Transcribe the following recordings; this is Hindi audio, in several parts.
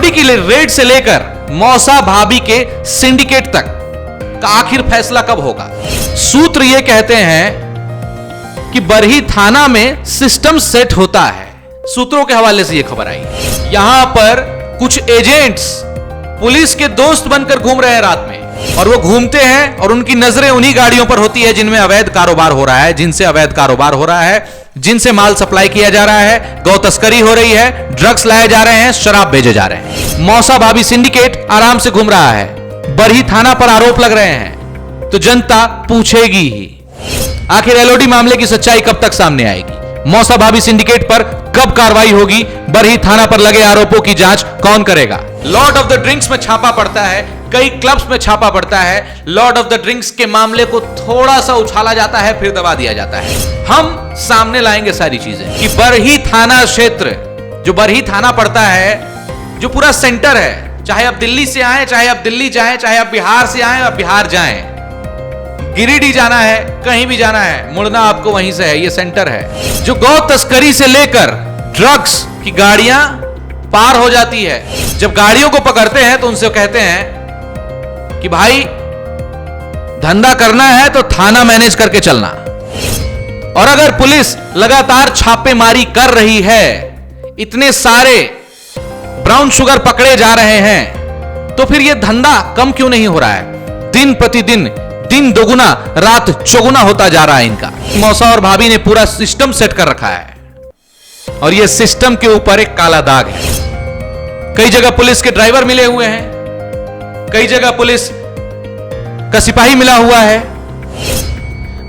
एलओडी की रेड से लेकर मौसा भाभी के सिंडिकेट तक का आखिर फैसला कब होगा? सूत्र यह कहते हैं कि बरही थाना में सिस्टम सेट होता है। सूत्रों के हवाले से यह खबर आई। यहां पर कुछ एजेंट्स पुलिस के दोस्त बनकर घूम रहे हैं रात में, और वो घूमते हैं और उनकी नजरें उन्हीं गाड़ियों पर होती है जिनमें अवैध कारोबार हो रहा है, जिनसे अवैध कारोबार हो रहा है, जिनसे माल सप्लाई किया जा रहा है, गौ तस्करी हो रही है, ड्रग्स लाए जा रहे हैं, शराब भेजे जा रहे हैं। मौसा भाभी सिंडिकेट आराम से घूम रहा है, बरही थाना पर आरोप लग रहे हैं, तो जनता पूछेगी ही आखिर एलओडी मामले की सच्चाई कब तक सामने आएगी? मौसा भाभी सिंडिकेट पर कब कार्रवाई होगी? बरही थाना पर लगे आरोपों की जांच कौन करेगा? लॉर्ड ऑफ द ड्रिंक्स में छापा पड़ता है, कई क्लब्स में छापा पड़ता है। लॉर्ड ऑफ द ड्रिंक्स के मामले को थोड़ा सा उछाला जाता है, फिर दबा दिया जाता है। हम सामने लाएंगे सारी चीजें कि बरही थाना क्षेत्र, जो बरही थाना पड़ता है, जो पूरा सेंटर है, चाहे आप दिल्ली से आए, चाहे आप दिल्ली जाएं, चाहे आप बिहार से आए, आप बिहार जाएं, गिरिडीह जाना है, कहीं भी जाना है, मुड़ना आपको वहीं से है। ये सेंटर है जो गौ तस्करी से लेकर ड्रग्स की गाड़ियां पार हो जाती है। जब गाड़ियों को पकड़ते हैं तो उनसे कहते हैं कि भाई धंधा करना है तो थाना मैनेज करके चलना। और अगर पुलिस लगातार छापेमारी कर रही है, इतने सारे ब्राउन शुगर पकड़े जा रहे हैं, तो फिर यह धंधा कम क्यों नहीं हो रहा है? दिन प्रतिदिन दिन दोगुना रात चौगुना होता जा रहा है इनका। मौसा और भाभी ने पूरा सिस्टम सेट कर रखा है, और यह सिस्टम के ऊपर एक काला दाग है। कई जगह पुलिस के ड्राइवर मिले हुए हैं, कई जगह पुलिस का सिपाही मिला हुआ है।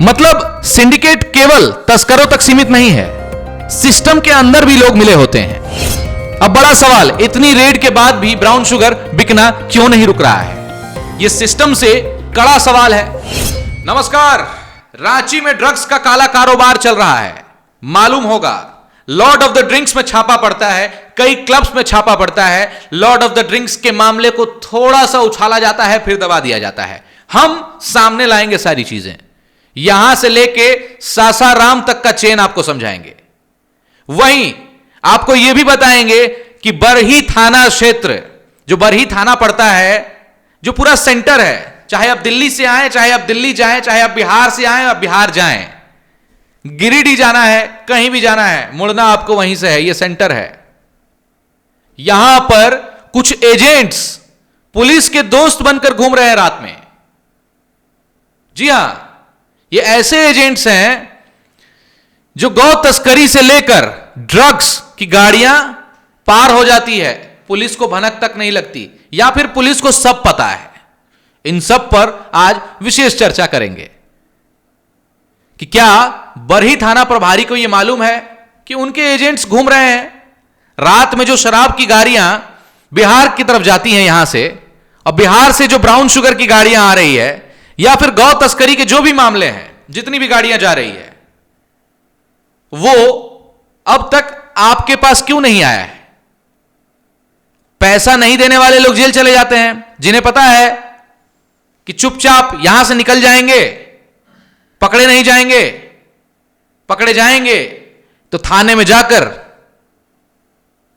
मतलब सिंडिकेट केवल तस्करों तक सीमित नहीं है, सिस्टम के अंदर भी लोग मिले होते हैं। अब बड़ा सवाल, इतनी रेड के बाद भी ब्राउन शुगर बिकना क्यों नहीं रुक रहा है? यह सिस्टम से कड़ा सवाल है। नमस्कार, रांची में ड्रग्स का काला कारोबार चल रहा है, मालूम होगा। लॉर्ड ऑफ द ड्रिंक्स में छापा पड़ता है, कई क्लब्स में छापा पड़ता है। लॉर्ड ऑफ द ड्रिंक्स के मामले को थोड़ा सा उछाला जाता है, फिर दबा दिया जाता है। हम सामने लाएंगे सारी चीजें, यहां से लेके सासाराम तक का चेन आपको समझाएंगे। वहीं आपको यह भी बताएंगे कि बरही थाना क्षेत्र, जो बरही थाना पड़ता है, जो पूरा सेंटर है, चाहे आप दिल्ली से आए, चाहे आप दिल्ली जाएं, चाहे आप बिहार से आए, आप बिहार जाएं, गिरिडीह जाना है, कहीं भी जाना है, मुड़ना आपको वहीं से है। यह सेंटर है। यहां पर कुछ एजेंट्स पुलिस के दोस्त बनकर घूम रहे हैं रात में। जी हां, ये ऐसे एजेंट्स हैं जो गौ तस्करी से लेकर ड्रग्स की गाड़ियां पार हो जाती है, पुलिस को भनक तक नहीं लगती, या फिर पुलिस को सब पता है। इन सब पर आज विशेष चर्चा करेंगे कि क्या बरही थाना प्रभारी को यह मालूम है कि उनके एजेंट्स घूम रहे हैं रात में, जो शराब की गाड़ियां बिहार की तरफ जाती हैं यहां से, और बिहार से जो ब्राउन शुगर की गाड़ियां आ रही है, या फिर गौ तस्करी के जो भी मामले हैं, जितनी भी गाड़ियां जा रही है, वो अब तक आपके पास क्यों नहीं आया है? पैसा नहीं देने वाले लोग जेल चले जाते हैं, जिन्हें पता है कि चुपचाप यहां से निकल जाएंगे, पकड़े नहीं जाएंगे। पकड़े जाएंगे तो थाने में जाकर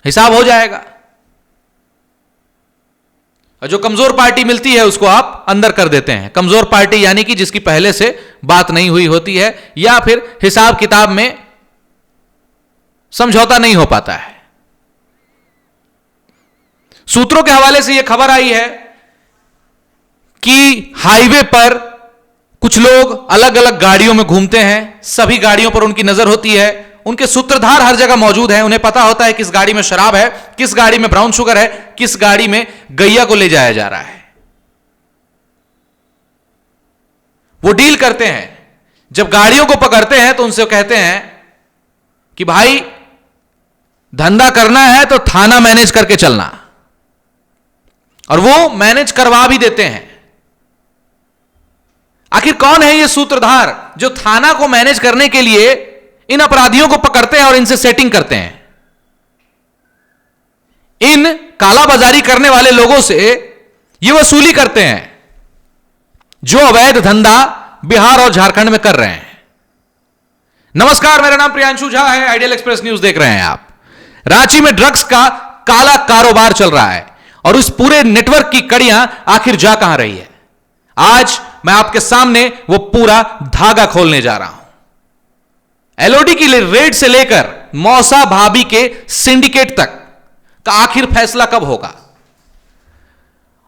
हिसाब हो जाएगा, और जो कमजोर पार्टी मिलती है उसको आप अंदर कर देते हैं। कमजोर पार्टी यानी कि जिसकी पहले से बात नहीं हुई होती है, या फिर हिसाब किताब में समझौता नहीं हो पाता है। सूत्रों के हवाले से यह खबर आई है कि हाईवे पर कुछ लोग अलग अलग गाड़ियों में घूमते हैं, सभी गाड़ियों पर उनकी नजर होती है, उनके सूत्रधार हर जगह मौजूद हैं, उन्हें पता होता है किस गाड़ी में शराब है, किस गाड़ी में ब्राउन शुगर है, किस गाड़ी में गैया को ले जाया जा रहा है। वो डील करते हैं। जब गाड़ियों को पकड़ते हैं तो उनसे कहते हैं कि भाई धंधा करना है तो थाना मैनेज करके चलना, और वो मैनेज करवा भी देते हैं। आखिर कौन है ये सूत्रधार जो थाना को मैनेज करने के लिए इन अपराधियों को पकड़ते हैं और इनसे सेटिंग करते हैं? इन कालाबाजारी करने वाले लोगों से ये वसूली करते हैं जो अवैध धंधा बिहार और झारखंड में कर रहे हैं। नमस्कार, मेरा नाम प्रियांशु झा है, आइडियल एक्सप्रेस न्यूज देख रहे हैं आप। रांची में ड्रग्स का काला कारोबार चल रहा है। और उस पूरे नेटवर्क की कड़ियां आखिर जा कहां रही है। आज मैं आपके सामने वो पूरा धागा खोलने जा रहा हूं। एलओडी की रेड से लेकर मौसा भाभी के सिंडिकेट तक का आखिर फैसला कब होगा,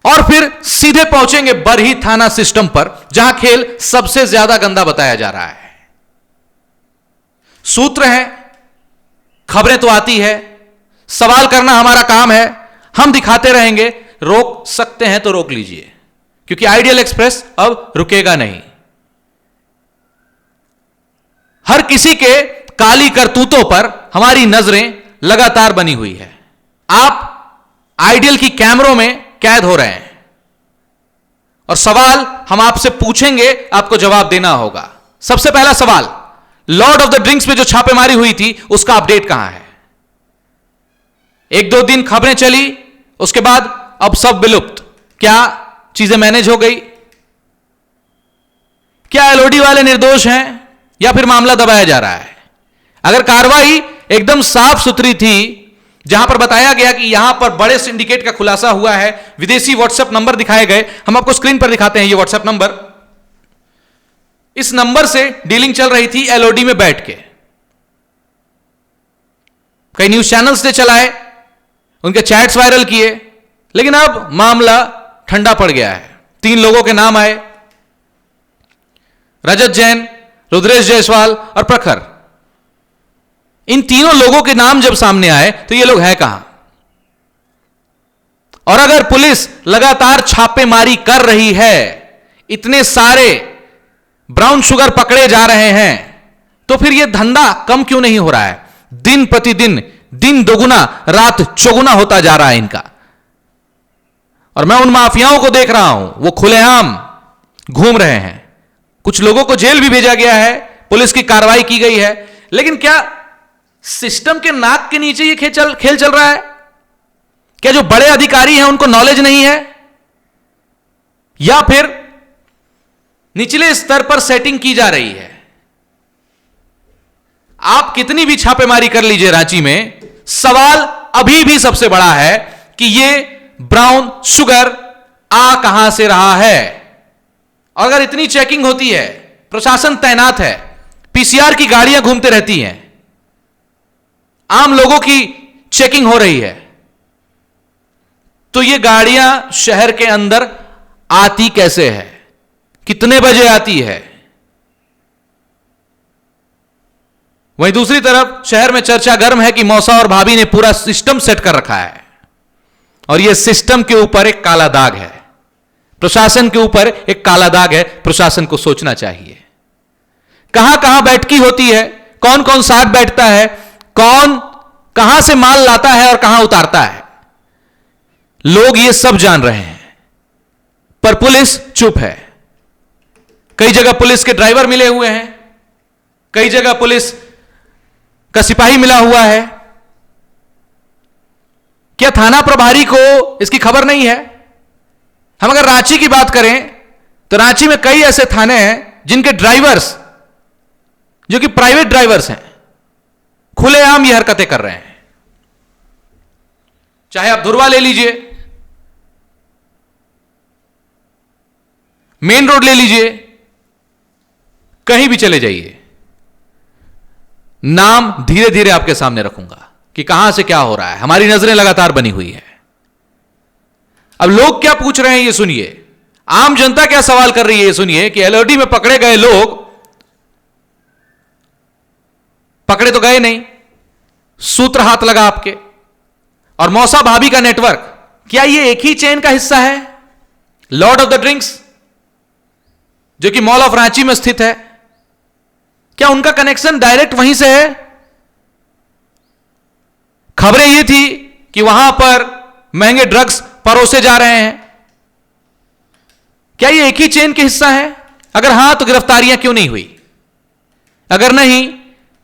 और फिर सीधे पहुंचेंगे बरही थाना सिस्टम पर, जहां खेल सबसे ज्यादा गंदा बताया जा रहा है। सूत्र है, खबरें तो आती है, सवाल करना हमारा काम है, हम दिखाते रहेंगे। रोक सकते हैं तो रोक लीजिए, क्योंकि आइडियल एक्सप्रेस अब रुकेगा नहीं। हर किसी के काली करतूतों पर हमारी नजरें लगातार बनी हुई है। आप आइडियल की कैमरों में कैद हो रहे हैं, और सवाल हम आपसे पूछेंगे, आपको जवाब देना होगा। सबसे पहला सवाल, लॉर्ड ऑफ द ड्रिंक्स में जो छापेमारी हुई थी उसका अपडेट कहां है? 1-2 दिन खबरें चली, उसके बाद अब सब विलुप्त। क्या चीजें मैनेज हो गई? क्या एलओडी वाले निर्दोष हैं या फिर मामला दबाया जा रहा है? अगर कार्रवाई एकदम साफ सुथरी थी, जहां पर बताया गया कि यहां पर बड़े सिंडिकेट का खुलासा हुआ है, विदेशी व्हाट्सएप नंबर दिखाए गए, हम आपको स्क्रीन पर दिखाते हैं ये व्हाट्सएप नंबर। इस नंबर से डीलिंग चल रही थी एलओडी में बैठ के। कई न्यूज चैनल्स ने चलाए, उनके चैट्स वायरल किए, लेकिन अब मामला ठंडा पड़ गया है। 3 लोगों के नाम आए, रजत जैन, रुद्रेश जायसवाल और प्रखर। इन तीनों लोगों के नाम जब सामने आए तो ये लोग हैं कहां? और अगर पुलिस लगातार छापेमारी कर रही है, इतने सारे ब्राउन शुगर पकड़े जा रहे हैं, तो फिर यह धंधा कम क्यों नहीं हो रहा है? दिन प्रतिदिन, दिन दोगुना रात चौगुना होता जा रहा है इनका। और मैं उन माफियाओं को देख रहा हूं, वो खुलेआम घूम रहे हैं। कुछ लोगों को जेल भी भेजा गया है, पुलिस की कार्रवाई की गई है, लेकिन क्या सिस्टम के नाक के नीचे ये खेल चल रहा है? क्या जो बड़े अधिकारी हैं उनको नॉलेज नहीं है, या फिर निचले स्तर पर सेटिंग की जा रही है? आप कितनी भी छापेमारी कर लीजिए रांची में, सवाल अभी भी सबसे बड़ा है कि ये ब्राउन शुगर आ कहां से रहा है। और अगर इतनी चेकिंग होती है, प्रशासन तैनात है, पीसीआर की गाड़ियां घूमते रहती हैं, आम लोगों की चेकिंग हो रही है, तो ये गाड़ियां शहर के अंदर आती कैसे है? कितने बजे आती है? वहीं दूसरी तरफ शहर में चर्चा गर्म है कि मौसा और भाभी ने पूरा सिस्टम सेट कर रखा है, और यह सिस्टम के ऊपर एक काला दाग है, प्रशासन के ऊपर एक काला दाग है। प्रशासन को सोचना चाहिए, कहां कहां बैठकी होती है, कौन कौन साथ बैठता है, कौन कहां से माल लाता है और कहां उतारता है। लोग ये सब जान रहे हैं, पर पुलिस चुप है। कई जगह पुलिस के ड्राइवर मिले हुए हैं, कई जगह पुलिस का सिपाही मिला हुआ है। क्या थाना प्रभारी को इसकी खबर नहीं है? हम अगर रांची की बात करें तो रांची में कई ऐसे थाने हैं जिनके ड्राइवर्स, जो कि प्राइवेट ड्राइवर्स हैं, खुलेआम ये हरकतें कर रहे हैं। चाहे आप धुरवा ले लीजिए, मेन रोड ले लीजिए, कहीं भी चले जाइए, नाम धीरे धीरे आपके सामने रखूंगा कि कहां से क्या हो रहा है। हमारी नजरें लगातार बनी हुई है। अब लोग क्या पूछ रहे हैं ये सुनिए, आम जनता क्या सवाल कर रही है ये सुनिए कि एलओडी में पकड़े गए लोग पकड़े तो गए नहीं, सूत्र हाथ लगा आपके। और मौसा भाभी का नेटवर्क, क्या ये एक ही चेन का हिस्सा है? लॉर्ड ऑफ द ड्रिंक्स जो कि मॉल ऑफ रांची में स्थित है, क्या उनका कनेक्शन डायरेक्ट वहीं से है? खबरें ये थी कि वहां पर महंगे ड्रग्स परोसे जा रहे हैं। क्या ये एक ही चेन के हिस्सा है? अगर हां तो गिरफ्तारियां क्यों नहीं हुई? अगर नहीं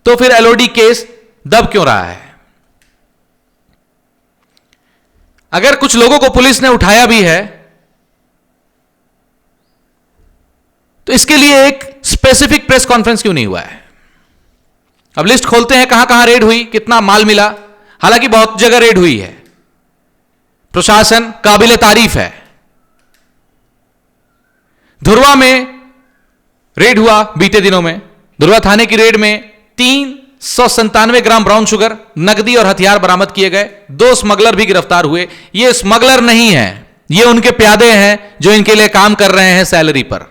तो फिर एलओडी केस दब क्यों रहा है? अगर कुछ लोगों को पुलिस ने उठाया भी है तो इसके लिए एक स्पेसिफिक प्रेस कॉन्फ्रेंस क्यों नहीं हुआ है? अब लिस्ट खोलते हैं, कहां कहां रेड हुई, कितना माल मिला। हालांकि बहुत जगह रेड हुई है, प्रशासन काबिले तारीफ है। धुरवा में रेड हुआ बीते दिनों में। धुरवा थाने की रेड में 397 ग्राम ब्राउन शुगर, नकदी और हथियार बरामद किए गए। 2 स्मगलर भी गिरफ्तार हुए। ये स्मगलर नहीं है, ये उनके प्यादे हैं जो इनके लिए काम कर रहे हैं सैलरी पर।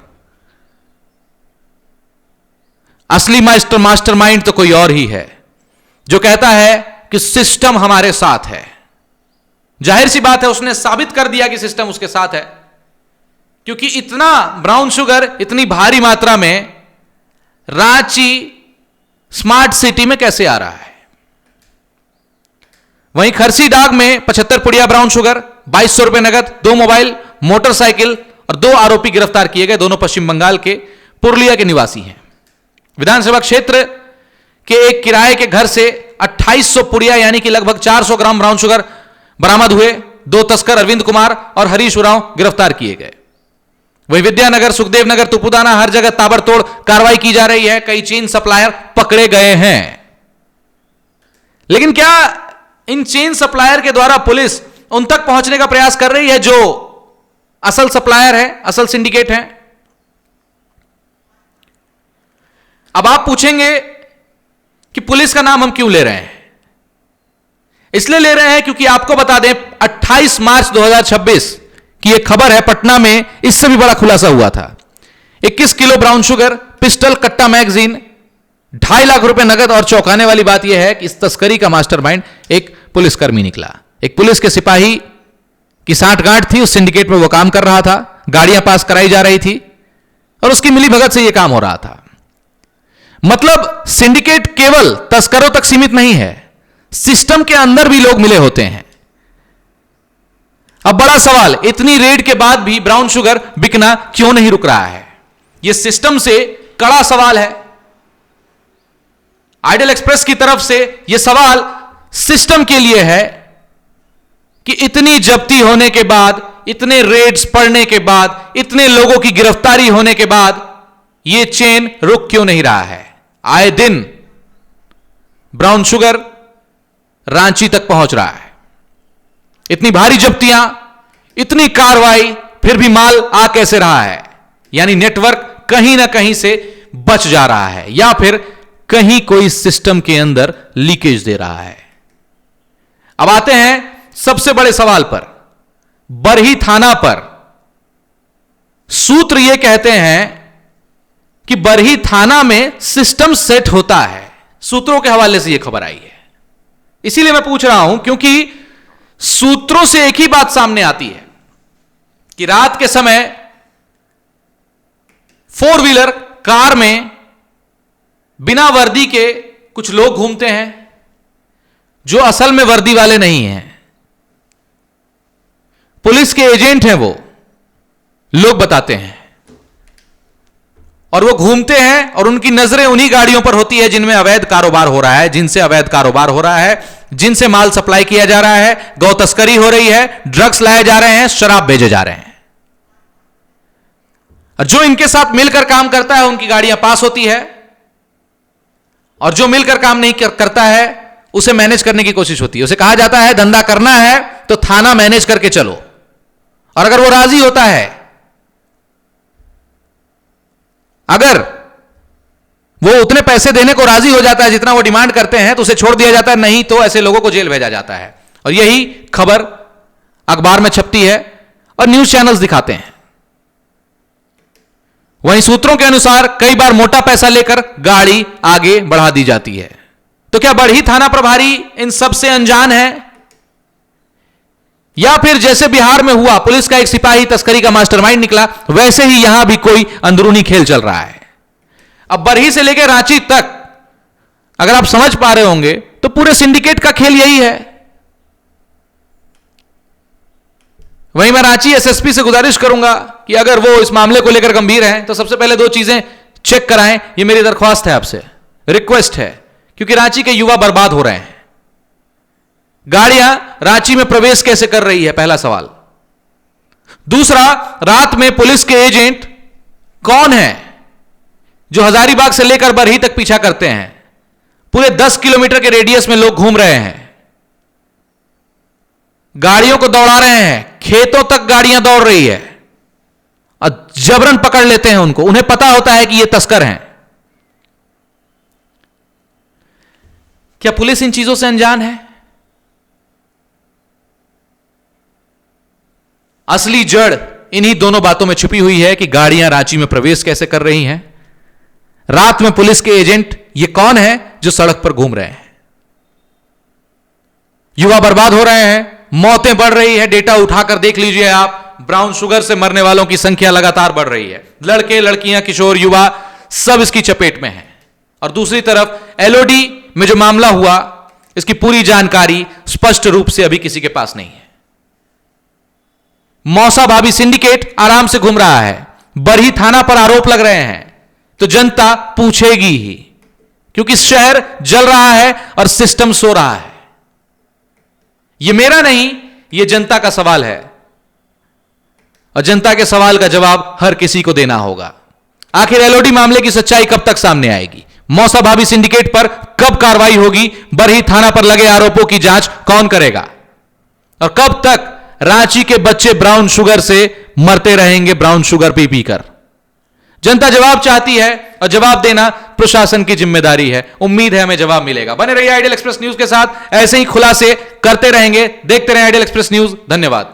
असली मास्टरमाइंड तो कोई और ही है, जो कहता है कि सिस्टम हमारे साथ है। जाहिर सी बात है, उसने साबित कर दिया कि सिस्टम उसके साथ है, क्योंकि इतना ब्राउन शुगर इतनी भारी मात्रा में रांची स्मार्ट सिटी में कैसे आ रहा है। वहीं खरसी डाग में 75 पुड़िया ब्राउन शुगर, 2200 रुपए नगद, 2 मोबाइल, मोटरसाइकिल और 2 आरोपी गिरफ्तार किए गए। दोनों पश्चिम बंगाल के पुरुलिया के निवासी हैं। विधानसभा क्षेत्र के एक किराए के घर से 2800 पुड़िया यानी कि लगभग 400 ग्राम ब्राउन शुगर बरामद हुए। 2 तस्कर अरविंद कुमार और हरीश उरांव गिरफ्तार किए गए। वही विद्यानगर, सुखदेव नगर, तुपुदाना हर जगह ताबड़तोड़ कार्रवाई की जा रही है। कई चेन सप्लायर पकड़े गए हैं। लेकिन क्या इन चेन सप्लायर के द्वारा पुलिस उन तक पहुंचने का प्रयास कर रही है जो असल सप्लायर है, असल सिंडिकेट है? अब आप पूछेंगे कि पुलिस का नाम हम क्यों ले रहे हैं? इसलिए ले रहे हैं क्योंकि आपको बता दें 28 मार्च 2026 की एक खबर है। पटना में इससे भी बड़ा खुलासा हुआ था। 21 किलो ब्राउन शुगर, पिस्टल, कट्टा मैगजीन, 2.5 लाख रुपए नगद। और चौंकाने वाली बात यह है कि इस तस्करी का मास्टरमाइंड एक पुलिसकर्मी निकला। एक पुलिस के सिपाही की सांठगांठ थी, उस सिंडिकेट में वो काम कर रहा था। गाड़ियां पास कराई जा रही थी और उसकी मिलीभगत से यह काम हो रहा था। मतलब सिंडिकेट केवल तस्करों तक सीमित नहीं है, सिस्टम के अंदर भी लोग मिले होते हैं। अब बड़ा सवाल, इतनी रेड के बाद भी ब्राउन शुगर बिकना क्यों नहीं रुक रहा है? यह सिस्टम से कड़ा सवाल है। आइडियल एक्सप्रेस की तरफ से यह सवाल सिस्टम के लिए है कि इतनी जब्ती होने के बाद, इतने रेड्स पड़ने के बाद, इतने लोगों की गिरफ्तारी होने के बाद यह चेन रुक क्यों नहीं रहा है? आए दिन ब्राउन शुगर रांची तक पहुंच रहा है। इतनी भारी जब्तियां, इतनी कार्रवाई, फिर भी माल आ कैसे रहा है? यानी नेटवर्क कहीं ना कहीं से बच जा रहा है, या फिर कहीं कोई सिस्टम के अंदर लीकेज दे रहा है। अब आते हैं सबसे बड़े सवाल पर। बरही थाना पर सूत्र यह कहते हैं कि बरही थाना में सिस्टम सेट होता है। सूत्रों के हवाले से यह खबर आई है, इसीलिए मैं पूछ रहा हूं, क्योंकि सूत्रों से एक ही बात सामने आती है कि रात के समय 4 व्हीलर कार में बिना वर्दी के कुछ लोग घूमते हैं जो असल में वर्दी वाले नहीं हैं, पुलिस के एजेंट हैं वो, लोग बताते हैं। और वो घूमते हैं और उनकी नजरें उन्हीं गाड़ियों पर होती है जिनमें अवैध कारोबार हो रहा है, जिनसे अवैध कारोबार हो रहा है, जिनसे माल सप्लाई किया जा रहा है, गौ तस्करी हो रही है, ड्रग्स लाए जा रहे हैं, शराब भेजे जा रहे हैं। और जो इनके साथ मिलकर काम करता है उनकी गाड़ियां पास होती है, और जो मिलकर काम नहीं करता है उसे मैनेज करने की कोशिश होती है। उसे कहा जाता है धंधा करना है तो थाना मैनेज करके चलो, और अगर वो राजी होता है, अगर वो उतने पैसे देने को राजी हो जाता है जितना वो डिमांड करते हैं, तो उसे छोड़ दिया जाता है, नहीं तो ऐसे लोगों को जेल भेजा जाता है। और यही खबर अखबार में छपती है और न्यूज चैनल्स दिखाते हैं। वहीं सूत्रों के अनुसार कई बार मोटा पैसा लेकर गाड़ी आगे बढ़ा दी जाती है। तो क्या बरही थाना प्रभारी इन सब से अनजान है, या फिर जैसे बिहार में हुआ पुलिस का एक सिपाही तस्करी का मास्टरमाइंड निकला, वैसे ही यहां भी कोई अंदरूनी खेल चल रहा है? अब बरही से लेकर रांची तक अगर आप समझ पा रहे होंगे तो पूरे सिंडिकेट का खेल यही है। वहीं मैं रांची एसएसपी से गुजारिश करूंगा कि अगर वो इस मामले को लेकर गंभीर हैं तो सबसे पहले 2 चीजें चेक कराएं। ये मेरी दरख्वास्त है आपसे, रिक्वेस्ट है, क्योंकि रांची के युवा बर्बाद हो रहे हैं। गाड़ियां रांची में प्रवेश कैसे कर रही है, पहला सवाल। दूसरा, रात में पुलिस के एजेंट कौन है जो हजारीबाग से लेकर बरही तक पीछा करते हैं? पूरे 10 किलोमीटर के रेडियस में लोग घूम रहे हैं। गाड़ियों को दौड़ा रहे हैं, खेतों तक गाड़ियां दौड़ रही है और जबरन पकड़ लेते हैं उनको। उन्हें पता होता है कि ये तस्कर हैं। क्या पुलिस इन चीजों से अनजान है? असली जड़ इन्हीं दोनों बातों में छुपी हुई है कि गाड़ियां रांची में प्रवेश कैसे कर रही हैं। रात में पुलिस के एजेंट ये कौन है जो सड़क पर घूम रहे हैं। युवा बर्बाद हो रहे हैं, मौतें बढ़ रही है। डेटा उठाकर देख लीजिए आप, ब्राउन शुगर से मरने वालों की संख्या लगातार बढ़ रही है। लड़के, लड़कियां, किशोर, युवा सब इसकी चपेट में हैं। और दूसरी तरफ एलओडी में जो मामला हुआ, इसकी पूरी जानकारी स्पष्ट रूप से अभी किसी के पास नहीं है। मौसा भाभी सिंडिकेट आराम से घूम रहा है, बरही थाना पर आरोप लग रहे हैं, तो जनता पूछेगी ही, क्योंकि शहर जल रहा है और सिस्टम सो रहा है। यह मेरा नहीं, यह जनता का सवाल है और जनता के सवाल का जवाब हर किसी को देना होगा। आखिर एलओडी मामले की सच्चाई कब तक सामने आएगी? मौसा भाभी सिंडिकेट पर कब कार्रवाई होगी? बरही थाना पर लगे आरोपों की जांच कौन करेगा? और कब तक रांची के बच्चे ब्राउन शुगर से मरते रहेंगे, ब्राउन शुगर पी पी कर? जनता जवाब चाहती है और जवाब देना प्रशासन की जिम्मेदारी है। उम्मीद है हमें जवाब मिलेगा। बने रहिए आइडियल एक्सप्रेस न्यूज के साथ, ऐसे ही खुलासे करते रहेंगे। देखते रहें आइडियल एक्सप्रेस न्यूज। धन्यवाद।